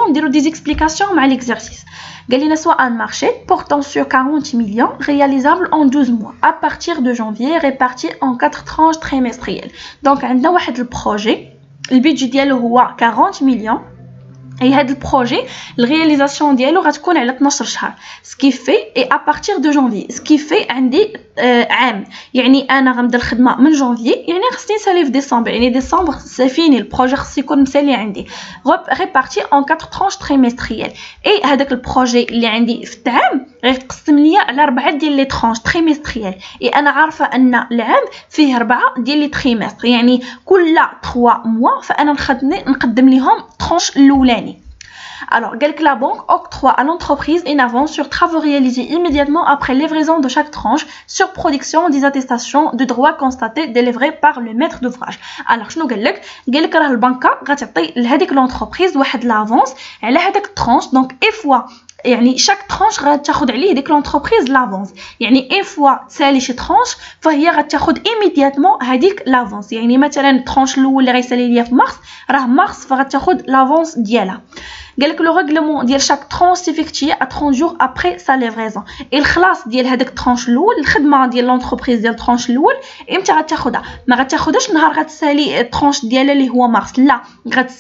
نديرو des explications مع l'exercice. قال لنا soit un marché portant sur 40 millions réalisable en 12 mois à partir de janvier réparti en 4 tranches trimestrielles. Donc عندنا واحد البروجي البيدجي ديالو هو 40 millions. Et هذا البروجي الرياليزاسيون ديالو غتكون على 12 شهر سكيفي اي ا بارتير دو جانفي سكيفي عندي عام يعني انا غنبدا الخدمه من جانفي يعني خصني نسالي في ديسمبر يعني ديسمبر سي فيني البروجي خص يكون مسالي عندي ريبارتي اون 4 ترونش تريمستريال اي هذاك البروجي اللي عندي في العام غيتقسم ليا على 4 ديال لي ترونش تريمستريال اي انا عارفه ان العام فيه 4 ديال لي تريمستر يعني كل 3 موا فانا نقدم لهم ترونش الاولاني. Alors, la banque octroie à l'entreprise une avance sur travaux réalisés immédiatement après livraison de chaque tranche sur production des attestations de droits constatés délivrées par le maître d'ouvrage. Alors, شنو قالك راه البنكه غتعطي لهذيك لونتربريز واحد لافونس على هذاك الترونش دونك اي فوا يعني شاك ترونش غتاخد عليه ديك لونتربريز لافونس يعني اي فوا تسالي شي ترونش فهي غتاخد ايميدياتمون هذيك لافونس يعني مثلا الترونش الاول اللي غيسالي ليا في مارس راه مارس فغتاخد لافونس ديالها. قالك لو ريغلومون ديال شاك ترونش سيفيكتي ا 30 جور ابري سا ليفريزون الخلاص ديال هذاك الترونش الاول الخدمه ديال لونتربريز ديال الترونش الاول امتى غتاخدها ما غتاخدهاش نهار غتسالي الترونش ديالها اللي هو مارس لا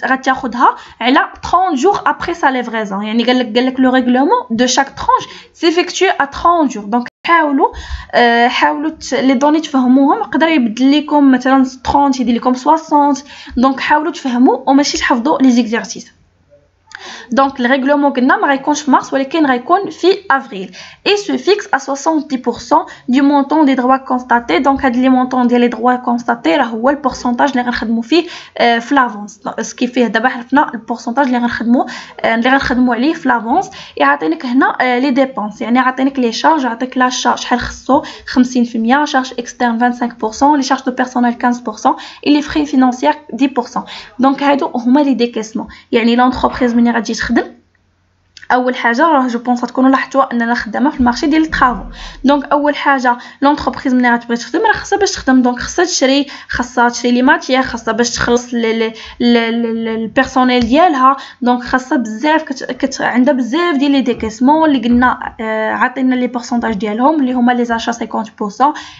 غتاخدها على 30 جور ابري سا ليفريزون يعني قالك لو ريغلومون دو شاك ترونش سيفيكتي ا 30 جور دونك حاولوا لي دوني تفهموهم يقدر يبدل لكم مثلا 30 يدير لكم 60 دونك حاولوا تفهموا وماشي تحفظوا لي زيكزارسيس. Donc le règlement قلنا ما غيكونش في مارس ولكن غيكون في افريل et se fixe à 70% du montant des droits constatés. donc هاد لي مونطون ديال لي droits constatés راه هو البورسونتاج اللي غنخدموا فيه في لافونس سكي فيه دابا عرفنا البورسونتاج اللي غنخدموا عليه في لافونس. يعطينك هنا لي ديبونس يعني يعطينك لي شارج يعطيك لا شارج شحال خصو 50% شارج اكسترن 25% لي شارج دو بيرسونيل 15% et les frais financiers 10%. donc هادو هما لي ديكيسمون يعني لونتربريز ملي غتجي تخدم اول حاجه راه جو بونس غتكونوا لاحظتوا اننا خدامه في المارشي ديال الطرافو. دونك اول حاجه لونتربريز ملي غتبغي تخدم راه خاصها باش تخدم دونك خاصها تشري لي ماتيير خاصها باش تخلص البيرسونيل ديالها دونك خاصها بزاف عندها بزاف ديال لي ديكيسمون اللي قلنا عطينا لي بورسونتاج ديالهم اللي هما لي زاشا 50%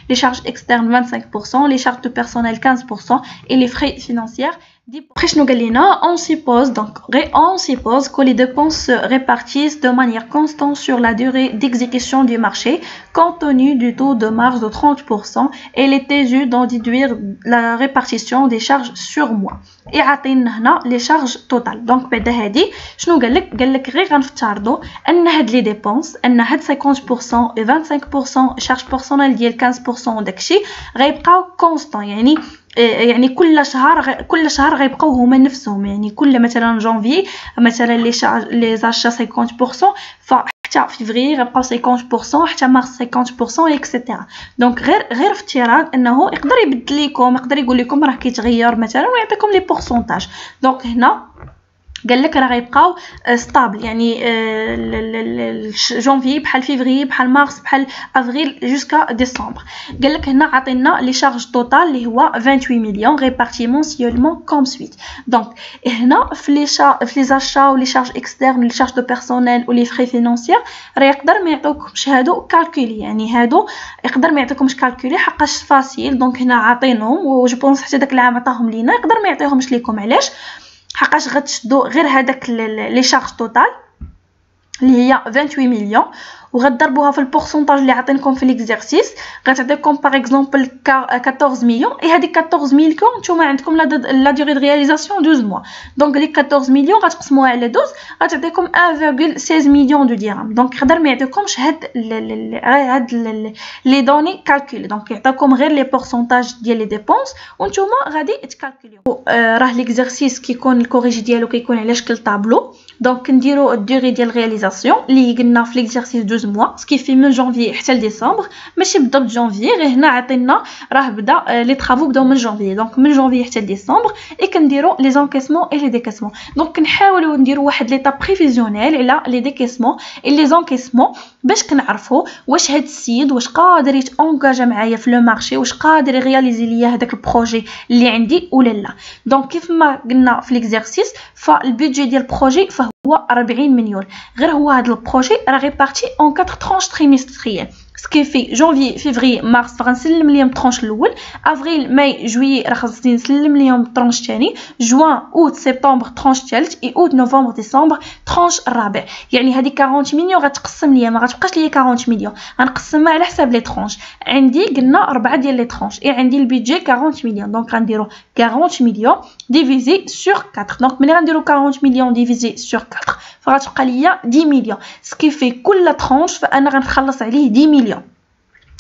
لي شارج اكسترن 25% لي شارج دو بيرسونيل 15% et les frais financiers. Après, nous on suppose donc on suppose que les dépenses se répartissent de manière constante sur la durée d'exécution du marché compte tenu du taux de marge de 30% et il était dû d'en déduire la répartition des charges sur mois. Et عطينا هنا les charges totales. donc بعد هادي شنو قالك غير غنفترضوا ان هاد لي ديبونس ان هاد 50% و 25% شارج بيرسونيل ديال 15% داكشي غيبقاو كونستون يعني كل شهر غيبقاو هما نفسهم يعني كل مثلا جانفي مثلا لي زاشا 50% فحتى فيفري غيبقاو 50% حتى مارس 50% اكسيتيرا. دونك غير افتراض انه يقدر يبدل لكم يقدر يقول لكم راه كيتغير مثلا ويعطيكم لي بورسونتاج. دونك هنا قالك راه غيبقاو ستابل يعني جانفي بحال فيفري بحال مارس بحال افريل جوسكا ديسمبر. قالك هنا عطينا لي شارج توتال اللي هو 28 مليون ريبارتي مونسيولمون كوم سويت. دونك هنا في لي زاشا ولي شارج اكسترن لي شارج دو بيرسونيل ولي فري فينانسيير راه يقدر ما يعطوكمش هادو كالكولي يعني هادو يقدر ما يعطيكمش كالكولي حقاش فاسيل. دونك هنا عاطينهم و جو بونس حتى داك العام عطاهم لينا يقدر ما يعطيهمش ليكم علاش حقاش غتشدو غير هذاك لي شارج توتال اللي هي 28 مليون وغتضربوها في البورسونتاج اللي عطينكم في ليكزارسيس غتعطيكم باغ اكزومبل 14 مليون اي هذيك 14 مليون نتوما عندكم لا دوري دو رياليزاسيون 12 موا دونك ديك 14 مليون غتقسموها على 12 غتعطيكم 1.16 مليون دو درهم. دونك يقدر ما يعطيكمش هاد لي دوني كالكول دونك يعطيكم غير لي بورسونتاج ديال لي ديبونس وانتوما غادي تكالكوليو. راه ليكزارسيس كيكون الكوريجي ديالو كيكون على شكل طابلو. دونك نديرو الدوري ديال رياليزاسيون اللي قلنا في ليكزارسيس 12 12 mois سكي في من جانفي حتى لديسمبر ماشي بالضبط جانفي غير هنا عطينا راه بدا لي طرافو بداو من جانفي دونك من جانفي حتى لديسمبر اي كنديروا لي زونكيسمون اي لي ديكاسمون دونك كنحاولوا نديروا واحد ليطاب بريفيزيونيل على لي ديكاسمون اي لي زونكيسمون باش كنعرفوا واش هاد السيد واش قادر يتونجاجا معايا في لو مارشي واش قادر يرياليزي ليا هذاك البروجي اللي عندي ولا لا دونك كيف ما قلنا في ليكزارسيس فالبيدجي ديال البروجي فهو 40 مليون غير هو هذا البروجي راه ريبارتي اون 4 ترونش تريمستريال سكي في جانفي فيفري مارس فغنسلم ليهم الطرونش الاول افريل ماي جويي راه خاصني نسلم ليهم الطرونش الثاني جوان اوت سبتمبر طرونش الثالث اي اوت نوفمبر ديسمبر طرونش الرابع يعني هذه 40 مليون غتقسم ليا ما غتبقاش ليا 40 مليون غنقسمها على حساب لي طرونش عندي قلنا 4 ديال لي طرونش اي عندي البيدجي 40 مليون دونك غنديرو 40 مليون ديفيزي سور 4 دونك ملي غنديرو 40 مليون ديفيزي سور 4 فغتبقى ليا 10 مليون سكي في كل طرونش فانا غنخلص عليه 10 مليون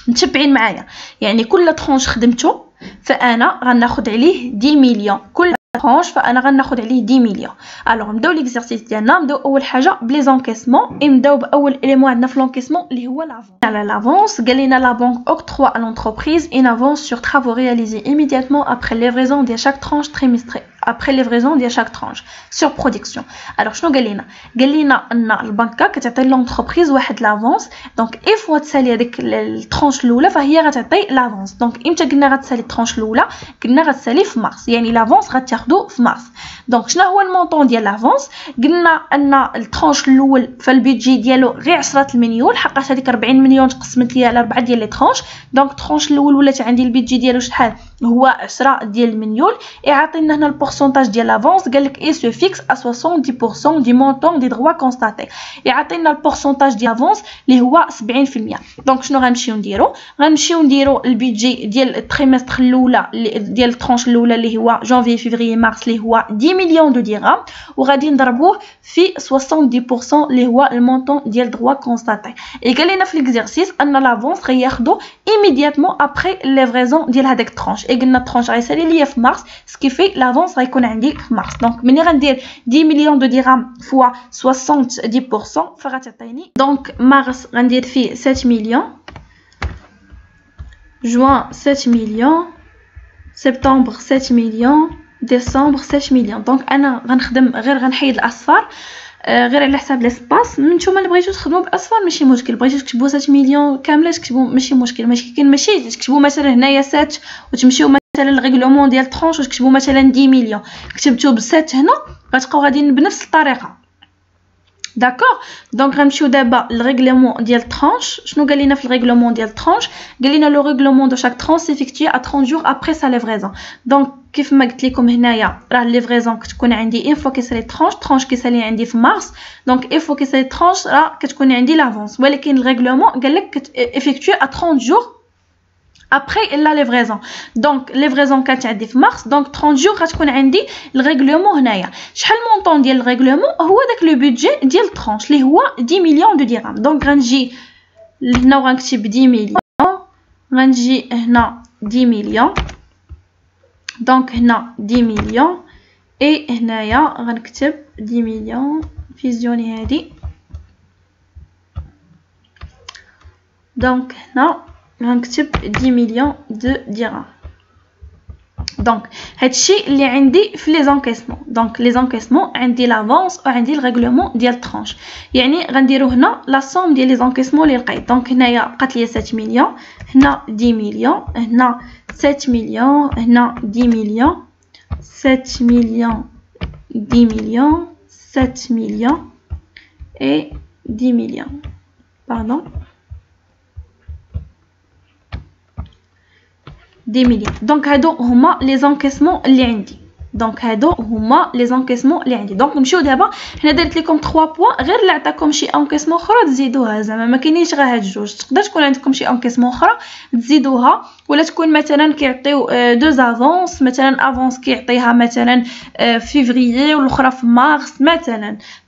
متبعين معايا يعني كل طرونش خدمته فانا غناخد عليه 10 مليون كل طرونش فانا غناخد عليه 10 مليون الوغ نبداو ليكزارسيس ديالنا نبداو اول حاجه بلي زونكيسمون نبداو باول اليمون عندنا في لونكيسمون اللي هو لافونس على لافونس قال لنا لا بانك اوكتروا à l'entreprise une avance sur travaux réalisés immédiatement après livraison de chaque tranche trimestrielle après livraison ديال chaque tranche sur production alors شنو قال لنا ان البنكه كتعطي لونتربريز واحد لافونس دونك اي فوا تسالي هذيك الترونش الاولى فهي غتعطي لافونس دونك امتى قلنا غتسالي الترونش الاولى قلنا غتسالي في مارس يعني لافونس غتاخدو في مارس دونك شنو هو المونطون ديال لافونس قلنا ان الترونش الاول فالبيدجي ديالو غير 10 المليون حقاش هذيك 40 مليون تقسمت ليا على 4 ديال لي ترونش دونك الترونش الاول ولات عندي البيدجي ديالو شحال هو 10 ديال المليون يعطينا هنا البورسونتاج ديال لافونس قالك اي سو فيكس ا 70% دي مونطون دي دروا كونستاتي يعطينا البورسونتاج ديال لافونس اللي هو 70% دونك شنو غنمشيو نديرو البيدجي ديال التريمستر الاولى ديال الترونش الاولى اللي هو جانفي فيفري مارس اللي هو 10 مليون دو درهم وغادي نضربوه في 70% اللي هو المونطون ديال دروا كونستاتي اي قال لنا في ليكزارسيس ان لافونس غياخدو ايميدياتمون ابري ليفريزون ديال هذاك الترونش اي قلنا الترونش غيسالي ليا في مارس سكي في لافونس غيكون عندي في مارس دونك ملي غندير 10 مليون دو درهم فوا 70% فغتعطيني دونك مارس غندير فيه 7 مليون جوان 7 مليون سبتمبر 7 مليون ديسمبر 7 مليون دونك انا غنخدم غير غنحيد الاصفار غير على حساب لاسباس نتوما اللي بغيتو تخدموا باصفار ماشي مشكل بغيتو تكتبوا 7 مليون كامله تكتبوا ماشي مشكل ماشي كاين ماشي تكتبوا مثلا هنايا 7 وتمشيو مثلا الريغلومون ديال طرونش وتكتبوا مثلا 10 مليون كتبتو ب7 هنا غتبقاو غاديين بنفس الطريقه داكور دونك غنمشيو دابا للريغلومون ديال طرونش شنو قال لنا في الريغلومون ديال طرونش قال لنا لو ريغلومون دو شاك طرونش سيفيكتوي ا 30 جور ابري سا ليفريزون دونك كيف ما قلت لكم هنايا راه ليفريزون كتكون عندي اون فوا كيسالي طرونش كيسالي عندي في مارس دونك اون فوا كيسالي طرونش راه كتكون عندي لافونس ولكن الريغلومون قال لك افيكتوي ا 30 جور après la livraison donc livraison كانت عندي في مارس دونك 30 جور غتكون عندي الريغلومون هنايا شحال المونطون ديال الريغلومون هو داك لو بودجي ديال الطرونش اللي هو 10 مليون دو درهم دونك غنجي هنا وغنكتب 10 مليون غنجي هنا 10 مليون دونك هنا 10 مليون اي هنايا غنكتب 10 مليون فيزيوني هادي دونك هنا غنكتب 10 مليون دو درهم دونك هادشي اللي عندي في لي زونكيسمون دونك لي زونكيسمون عندي لافونس وعندي الريغلومون ديال الطرونش يعني غنديرو هنا لا سوم ديال لي زونكيسمون اللي لقيت دونك هنايا بقات ليا 7 مليون هنا 10 مليون هنا 7 مليون هنا 10 مليون 7 مليون 10 مليون 7 مليون et 10 millions pardon 10 millions donc هادو هما لي زونكيسمون اللي عندي دونك هادو هما لي زونكيسمون اللي عندي دونك نمشيو دابا حنا درت لكم 3 بوين غير اللي عطاكم شي انكيسمون اخرى تزيدوها زعما ما كاينينش غير هاد جوج تقدر تكون عندكم شي انكيسمون اخرى تزيدوها ولا تكون مثلا كيعطيو دو افونس مثلا افونس كيعطيها مثلا فيفري والاخرى في مارس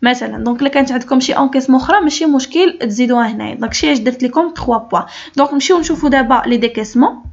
مثلا دونك الا كانت عندكم شي انكيسمون اخرى ماشي مشكل تزيدوها هنايا داكشي علاش درت لكم 3 بوين دونك نمشيو نشوفوا دابا لي ديكيسمون